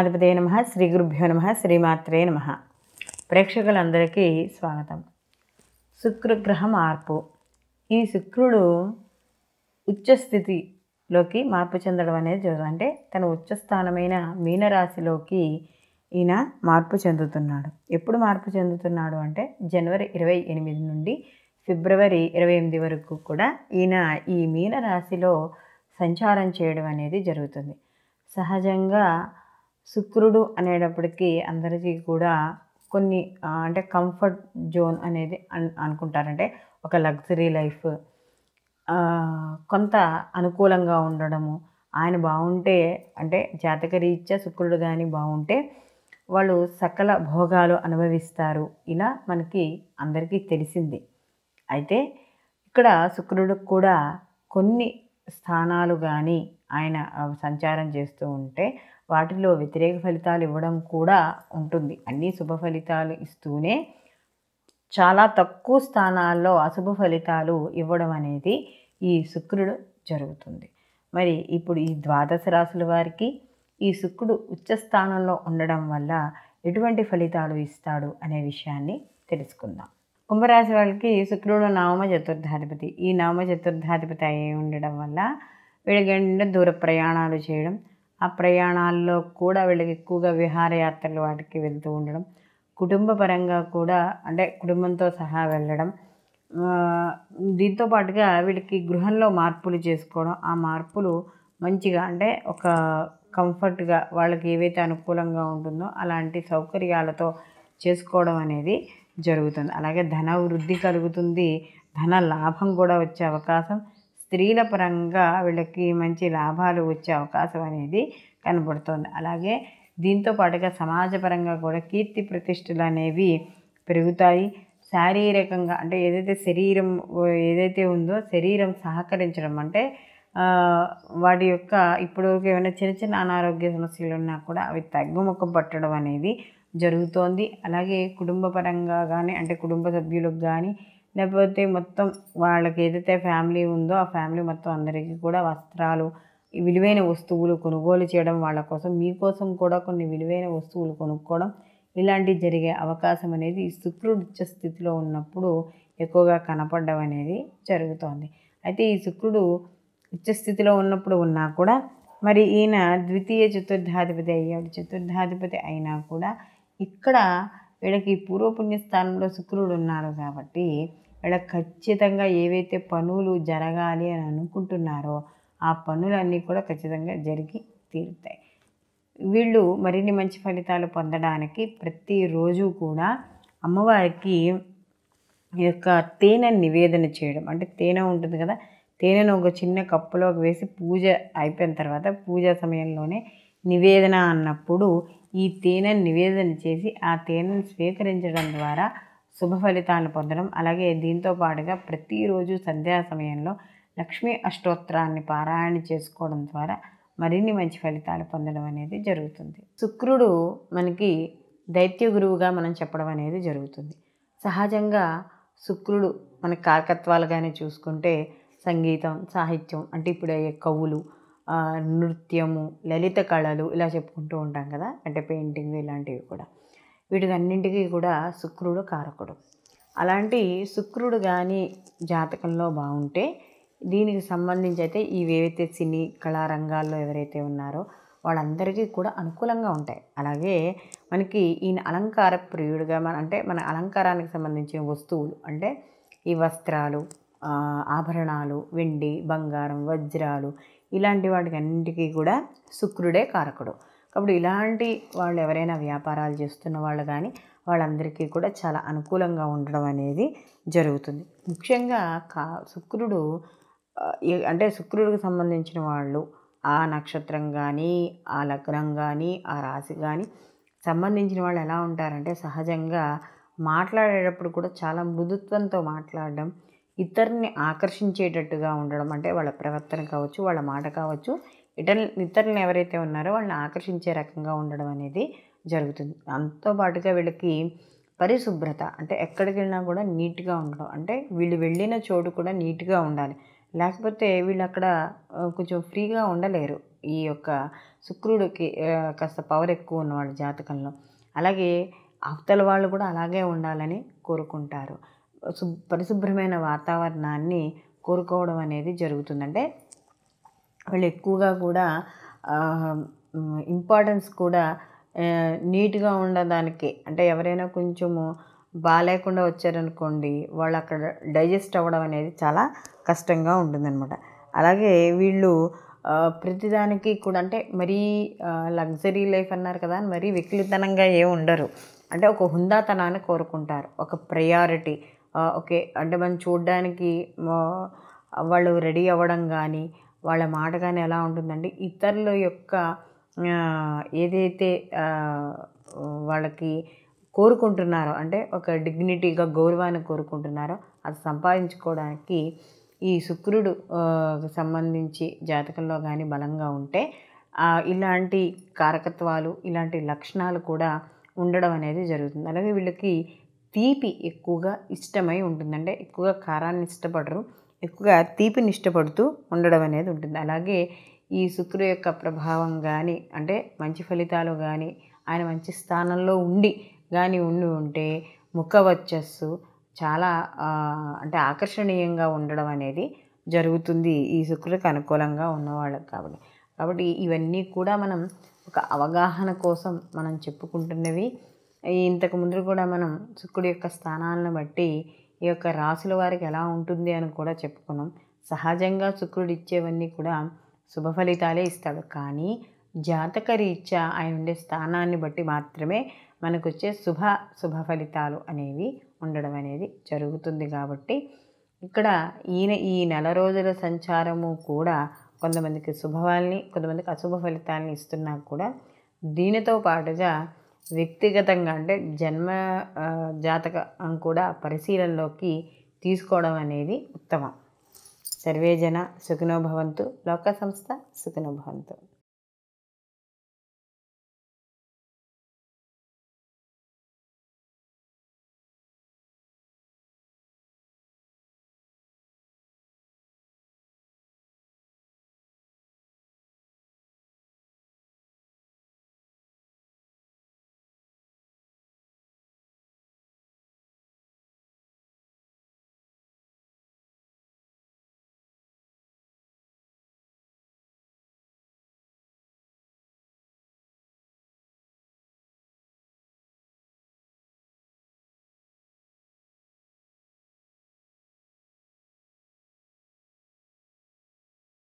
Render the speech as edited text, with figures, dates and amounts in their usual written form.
గణాధిపతయే నమః. శ్రీ గురుభ్యో నమః. శ్రీమాత్రే నమః. ప్రేక్షకులందరికీ స్వాగతం. శుక్రగ్రహ మార్పు. ఈ శుక్రుడు ఉచ్చస్థితిలోకి మార్పు చెందడం అనేది జరుగుతుంది. అంటే తన ఉచ్చస్థానమైన మీనరాశిలోకి ఈయన మార్పు చెందుతున్నాడు. ఎప్పుడు మార్పు చెందుతున్నాడు అంటే జనవరి 28 నుండి ఫిబ్రవరి 28 వరకు కూడా ఈయన ఈ మీనరాశిలో సంచారం చేయడం అనేది జరుగుతుంది. సహజంగా శుక్రుడు అనేటప్పటికీ అందరికీ కూడా కొన్ని అంటే కంఫర్ట్ జోన్ అనేది అనుకుంటారంటే ఒక లగ్జరీ లైఫ్, కొంత అనుకూలంగా ఉండడము, ఆయన బాగుంటే అంటే జాతకరీత్యా శుక్రుడు కానీ బాగుంటే వాళ్ళు సకల భోగాలు అనుభవిస్తారు. ఇలా మనకి అందరికీ తెలిసింది. అయితే ఇక్కడ శుక్రుడికి కూడా కొన్ని స్థానాలు కానీ ఆయన సంచారం చేస్తూ ఉంటే వాటిలో వ్యతిరేక ఫలితాలు ఇవ్వడం కూడా ఉంటుంది. అన్ని శుభ ఫలితాలు ఇస్తూనే చాలా తక్కువ స్థానాల్లో అశుభ ఫలితాలు ఇవ్వడం అనేది ఈ శుక్రుడు జరుగుతుంది. మరి ఇప్పుడు ఈ ద్వాదశ రాశుల వారికి ఈ శుక్రుడు ఉచ్చస్థానంలో ఉండడం వల్ల ఎటువంటి ఫలితాలు ఇస్తాడు అనే విషయాన్ని తెలుసుకుందాం. కుంభరాశి వాళ్ళకి శుక్రుడు నవమ చతుర్థాధిపతి. ఈ నవమ చతుర్థాధిపతి అయి ఉండడం వల్ల వీళ్ళకి దూర ప్రయాణాలు చేయడం, ఆ ప్రయాణాల్లో కూడా వీళ్ళకి ఎక్కువగా విహారయాత్రలు వాటికి వెళ్తూ ఉండడం, కుటుంబ పరంగా కూడా అంటే కుటుంబంతో సహా వెళ్ళడం, దీంతో పాటుగా వీళ్ళకి గృహంలో మార్పులు చేసుకోవడం, ఆ మార్పులు మంచిగా అంటే ఒక కంఫర్ట్గా వాళ్ళకి ఏవైతే అనుకూలంగా ఉంటుందో అలాంటి సౌకర్యాలతో చేసుకోవడం అనేది జరుగుతుంది. అలాగే ధన వృద్ధి కలుగుతుంది, ధన లాభం కూడా వచ్చే అవకాశం, స్త్రీల పరంగా వీళ్ళకి మంచి లాభాలు వచ్చే అవకాశం అనేది కనబడుతుంది. అలాగే దీంతో పాటుగా సమాజపరంగా కూడా కీర్తి ప్రతిష్టలు అనేవి పెరుగుతాయి. శారీరకంగా అంటే శరీరం ఏదైతే ఉందో శరీరం సహకరించడం అంటే వాటి యొక్క ఇప్పటివరకు ఏమైనా చిన్న చిన్న అనారోగ్య సమస్యలు ఉన్నా కూడా అవి తగ్గుముఖం పట్టడం అనేది జరుగుతోంది. అలాగే కుటుంబ పరంగా కానీ అంటే కుటుంబ సభ్యులకు కానీ లేకపోతే మొత్తం వాళ్ళకి ఏదైతే ఫ్యామిలీ ఉందో ఆ ఫ్యామిలీ మొత్తం అందరికీ కూడా వస్త్రాలు, విలువైన వస్తువులు కొనుగోలు చేయడం, వాళ్ళ కోసం మీకోసం కూడా కొన్ని విలువైన వస్తువులు కొనుక్కోవడం ఇలాంటివి జరిగే అవకాశం అనేది ఈ శుక్రుడు ఉచ్చ స్థితిలో ఉన్నప్పుడు ఎక్కువగా కనపడడం అనేది జరుగుతోంది. అయితే ఈ శుక్రుడు ఉచ్చస్థితిలో ఉన్నప్పుడు ఉన్నా కూడా మరి ఈయన ద్వితీయ చతుర్థాధిపతి అయ్యాడు. చతుర్థాధిపతి అయినా కూడా ఇక్కడ వీళ్ళకి పూర్వపుణ్యస్థానంలో శుక్రుడు ఉన్నాడు కాబట్టి వీళ్ళకి ఖచ్చితంగా ఏవైతే పనులు జరగాలి అని అనుకుంటున్నారో ఆ పనులన్నీ కూడా ఖచ్చితంగా జరిగి తీరుతాయి. వీళ్ళు మరిన్ని మంచి ఫలితాలు పొందడానికి ప్రతిరోజు కూడా అమ్మవారికి ఈ యొక్క తేనె నివేదన చేయడం, అంటే తేనె ఉంటుంది కదా, తేనెను ఒక చిన్న కప్పులోకి వేసి పూజ అయిపోయిన తర్వాత పూజా సమయంలోనే నివేదన అన్నప్పుడు ఈ తేనెను నివేదన చేసి ఆ తేనెను స్వీకరించడం ద్వారా శుభ ఫలితాలను పొందడం, అలాగే దీంతో పాటుగా ప్రతిరోజు సంధ్యా సమయంలో లక్ష్మీ అష్టోత్తరాన్ని పారాయణ చేసుకోవడం ద్వారా మరిన్ని మంచి ఫలితాలు పొందడం అనేది జరుగుతుంది. శుక్రుడు మనకి దైత్య గురువుగా మనం చెప్పడం అనేది జరుగుతుంది. సహజంగా శుక్రుడు మన కారకత్వాలుగానే చూసుకుంటే సంగీతం, సాహిత్యం అంటే ఇప్పుడు అయ్యే కవులు, నృత్యము, లలిత కళలు ఇలా చెప్పుకుంటూ ఉంటాం కదా, అంటే పెయింటింగ్ ఇలాంటివి కూడా వీటికన్నింటికీ కూడా శుక్రుడు కారకుడు. అలాంటి శుక్రుడు కానీ జాతకంలో బాగుంటే దీనికి సంబంధించి అయితే ఇవేవైతే సినీ కళారంగాల్లో ఎవరైతే ఉన్నారో వాళ్ళందరికీ కూడా అనుకూలంగా ఉంటాయి. అలాగే మనకి ఈయన అలంకార ప్రియుడిగా మన అలంకారానికి సంబంధించిన వస్తువులు అంటే ఈ వస్త్రాలు, ఆభరణాలు, వెండి, బంగారం, వజ్రాలు ఇలాంటి వాటికి అన్నింటికీ కూడా శుక్రుడే కారకుడు. కాబట్టి ఇలాంటి వాళ్ళు ఎవరైనా వ్యాపారాలు చేస్తున్న వాళ్ళు కానీ వాళ్ళందరికీ కూడా చాలా అనుకూలంగా ఉండడం అనేది జరుగుతుంది. ముఖ్యంగా శుక్రుడు అంటే శుక్రుడికి సంబంధించిన వాళ్ళు ఆ నక్షత్రం కానీ ఆ లగ్నం కానీ ఆ రాశి కానీ సంబంధించిన వాళ్ళు ఎలా ఉంటారంటే సహజంగా మాట్లాడేటప్పుడు కూడా చాలా మృదుత్వంతో మాట్లాడడం, ఇతరుని ఆకర్షించేటట్టుగా ఉండడం, అంటే వాళ్ళ ప్రవర్తన కావచ్చు, వాళ్ళ మాట కావచ్చు, ఇతరులను ఎవరైతే ఉన్నారో వాళ్ళని ఆకర్షించే రకంగా ఉండడం అనేది జరుగుతుంది. దాంతో పాటుగా వీళ్ళకి పరిశుభ్రత అంటే ఎక్కడికి వెళ్ళినా కూడా నీట్గా ఉండడం, అంటే వీళ్ళు వెళ్ళిన చోటు కూడా నీట్గా ఉండాలి, లేకపోతే వీళ్ళు అక్కడ కొంచెం ఫ్రీగా ఉండలేరు. ఈ యొక్క శుక్రుడికి కాస్త పవర్ ఎక్కువ ఉన్నవాడు జాతకంలో. అలాగే అవతల వాళ్ళు కూడా అలాగే ఉండాలని కోరుకుంటారు. పరిశుభ్రమైన వాతావరణాన్ని కోరుకోవడం అనేది జరుగుతుంది. అంటే వాళ్ళు ఎక్కువగా కూడా ఇంపార్టెన్స్ కూడా నీట్గా ఉండడానికి, అంటే ఎవరైనా కొంచెము బాగాలేకుండా వచ్చారనుకోండి, వాళ్ళు అక్కడ డైజెస్ట్ అవ్వడం అనేది చాలా కష్టంగా ఉంటుందన్నమాట. అలాగే వీళ్ళు ప్రతిదానికి కూడా అంటే మరీ లగ్జరీ లైఫ్ అన్నారు కదా, మరీ వికలితనంగా ఏమి ఉండరు. అంటే ఒక హుందాతనాన్ని కోరుకుంటారు, ఒక ప్రయారిటీ. ఓకే, అంటే మనం చూడడానికి వాళ్ళు రెడీ అవ్వడం కానీ వాళ్ళ మాట కానీ ఎలా ఉంటుందండి, ఇతరుల యొక్క ఏదైతే వాళ్ళకి కోరుకుంటున్నారో, అంటే ఒక డిగ్నిటీగా గౌరవాన్ని కోరుకుంటున్నారో అది సంపాదించుకోవడానికి ఈ శుక్రుడు సంబంధించి జాతకంలో కానీ బలంగా ఉంటే ఇలాంటి కారకత్వాలు, ఇలాంటి లక్షణాలు కూడా ఉండడం అనేది జరుగుతుంది. అలాగే వీళ్ళకి తీపి ఎక్కువగా ఇష్టమై ఉంటుంది. అంటే ఎక్కువగా కారాన్ని ఇష్టపడరు, ఎక్కువగా తీపిని ఇష్టపడుతూ ఉండడం అనేది ఉంటుంది. అలాగే ఈ శుక్రుడు యొక్క ప్రభావం కానీ, అంటే మంచి ఫలితాలు కానీ, ఆయన మంచి స్థానంలో ఉండి ఉంటే ముఖ వర్చస్సు చాలా అంటే ఆకర్షణీయంగా ఉండడం అనేది జరుగుతుంది ఈ శుక్రుడికి అనుకూలంగా ఉన్నవాళ్ళకి. కాబట్టి ఇవన్నీ కూడా మనం ఒక అవగాహన కోసం మనం చెప్పుకుంటున్నవి. ఇంతకు ముందు కూడా మనం శుక్రుడి యొక్క స్థానాలను బట్టి ఈ యొక్క రాశుల వారికి ఎలా ఉంటుంది అని కూడా చెప్పుకున్నాం. సహజంగా శుక్రుడు ఇచ్చేవన్నీ కూడా శుభ ఫలితాలే ఇస్తాడు. కానీ జాతక రీత్యా ఆయన ఉండే స్థానాన్ని బట్టి మాత్రమే మనకు వచ్చే శుభ ఫలితాలు అనేవి ఉండడం అనేది జరుగుతుంది. కాబట్టి ఇక్కడ ఈ నెల రోజుల సంచారము కూడా కొంతమందికి శుభవాల్ని, కొంతమందికి అశుభ ఫలితాలని ఇస్తున్నా కూడా దీనితో పాటుగా వ్యక్తిగతంగా అంటే జన్మ జాతకం కూడా పరిశీలనలోకి తీసుకోవడం అనేది ఉత్తమం. సర్వే జన సుఖినో భవంతు, లోక సంస్థ సుఖినో భవంతు.